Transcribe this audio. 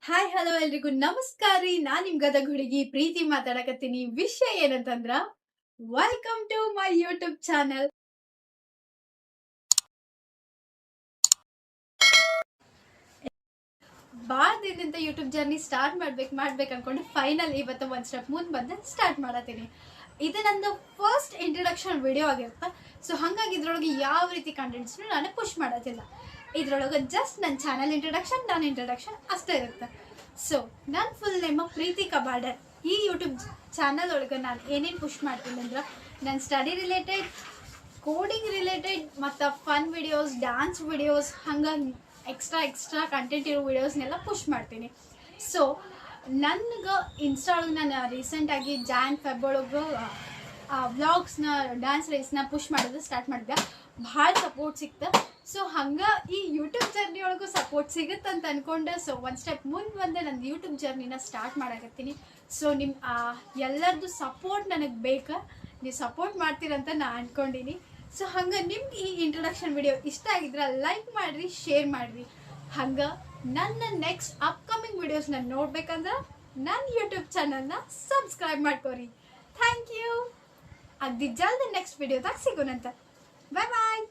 Hi hello ಎಲ್ರಿಗೂ ನಮಸ್ಕಾರ ರೀ. ನಾನ್ ನಿಮ್ ಗದಗ ಹುಡುಗಿ ಪ್ರೀತಿ ಮಾತಾಡಕತ್ತೀನಿ. ವಿಷಯ ಏನಂತಂದ್ರ welcome to my YouTube channel. ಭಾಳ ದಿನದಿಂದ ಯೂಟ್ಯೂಬ್ ಜರ್ನಿ ಸ್ಟಾರ್ಟ್ ಮಾಡ್ಬೇಕು ಅನ್ಕೊಂಡು ಫೈನಲ್ ಇವತ್ತು ಒಂದ್ ಸ್ಟೆಪ್ ಮುಂದೆ ಬಂದು ಸ್ಟಾರ್ಟ್ ಮಾಡತ್ತೀನಿ. ಇದು ನಂದು ಫಸ್ಟ್ ಇಂಟ್ರಡಕ್ಷನ್ ವಿಡಿಯೋ ಆಗಿರುತ್ತೆ. ಸೊ ಹಾಗಾಗಿ ಇದ್ರೊಳಗೆ ಯಾವ ರೀತಿ ಕಂಟೆಂಟ್ಸ್ನು ನಾನು ಪುಷ್ ಮಾಡೋದಿಲ್ಲ. ಇದ್ರೊಳಗೆ ಜಸ್ಟ್ ನನ್ನ ಚಾನಲ್ ಇಂಟ್ರಡಕ್ಷನ್ ಅಷ್ಟೇ ಇರುತ್ತೆ. ಸೊ ನನ್ನ ಫುಲ್ ನೇಮ್ ಪ್ರೀತಿ ಕಬಾಡರ್. ಈ ಯೂಟ್ಯೂಬ್ ಚಾನಲ್ ಒಳಗೆ ನಾನು ಏನೇನು ಪುಷ್ ಮಾಡ್ತೀನಿ ಅಂದ್ರೆ ನನ್ನ ಸ್ಟಡಿ ರಿಲೇಟೆಡ್, ಕೋಡಿಂಗ್ ರಿಲೇಟೆಡ್ ಮತ್ತು ಫನ್ ವಿಡಿಯೋಸ್, ಡ್ಯಾನ್ಸ್ ವಿಡಿಯೋಸ್, ಹಂಗೆ ಎಕ್ಸ್ಟ್ರಾ ಕಂಟೆಂಟ್ ಇರೋ ವಿಡಿಯೋಸ್ನೆಲ್ಲ ಪುಷ್ ಮಾಡ್ತೀನಿ. ಸೊ ನನಗೆ ಇನ್ಸ್ಟಾ ಒಳಗೆ ನಾನು ರೀಸೆಂಟಾಗಿ ಫೆಬ್ ಒಳಗೆ ವ್ಲಾಗ್ಸ್ನ, ಡ್ಯಾನ್ಸ್ ರೇಸ್ನ ಪುಷ್ ಮಾಡೋದು ಸ್ಟಾರ್ಟ್ ಮಾಡಿದೆ. ಭಾಳ ಸಪೋರ್ಟ್ ಸಿಕ್ತು. ಸೊ ಹಂಗೆ ಈ ಯೂಟ್ಯೂಬ್ ಜರ್ನಿ ಒಳಗೂ ಸಪೋರ್ಟ್ ಸಿಗುತ್ತೆ ಅಂತ ಅಂದ್ಕೊಂಡು ಸೊ ಒಂದು ಸ್ಟೆಪ್ ಮುಂದೆ ಬಂದೆ ನನ್ನ ಯೂಟ್ಯೂಬ್ ಜರ್ನಿನ ಸ್ಟಾರ್ಟ್ ಮಾಡಕತ್ತೀನಿ. ಸೊ ನಿಮ್ಮ ಎಲ್ಲರದ್ದು ಸಪೋರ್ಟ್ ನನಗೆ ಬೇಕು. ನೀವು ಸಪೋರ್ಟ್ ಮಾಡ್ತೀರಂತ ನಾನು ಅಂದ್ಕೊಂಡಿನಿ. ಸೊ ಹಂಗೆ ನಿಮ್ಗೆ ಈ ಇಂಟ್ರೊಡಕ್ಷನ್ ವಿಡಿಯೋ ಇಷ್ಟ ಆಗಿದ್ರೆ ಲೈಕ್ ಮಾಡಿರಿ, ಶೇರ್ ಮಾಡಿರಿ. ಹಂಗೆ ನನ್ನ ನೆಕ್ಸ್ಟ್ ಅಪ್ಕಮಿಂಗ್ ವಿಡಿಯೋಸ್ನ ನೋಡ್ಬೇಕಂದ್ರೆ ನನ್ನ ಯೂಟ್ಯೂಬ್ ಚಾನಲ್ನ ಸಬ್ಸ್ಕ್ರೈಬ್ ಮಾಡ್ಕೋರಿ. Thank you. ಅಗ್ದಿ ಜಲ್ದಿ ನೆಕ್ಸ್ಟ್ ವಿಡಿಯೋದಾಗ ಸಿಗೋಣಂತ. ಬಾಯ್ ಬಾಯ್.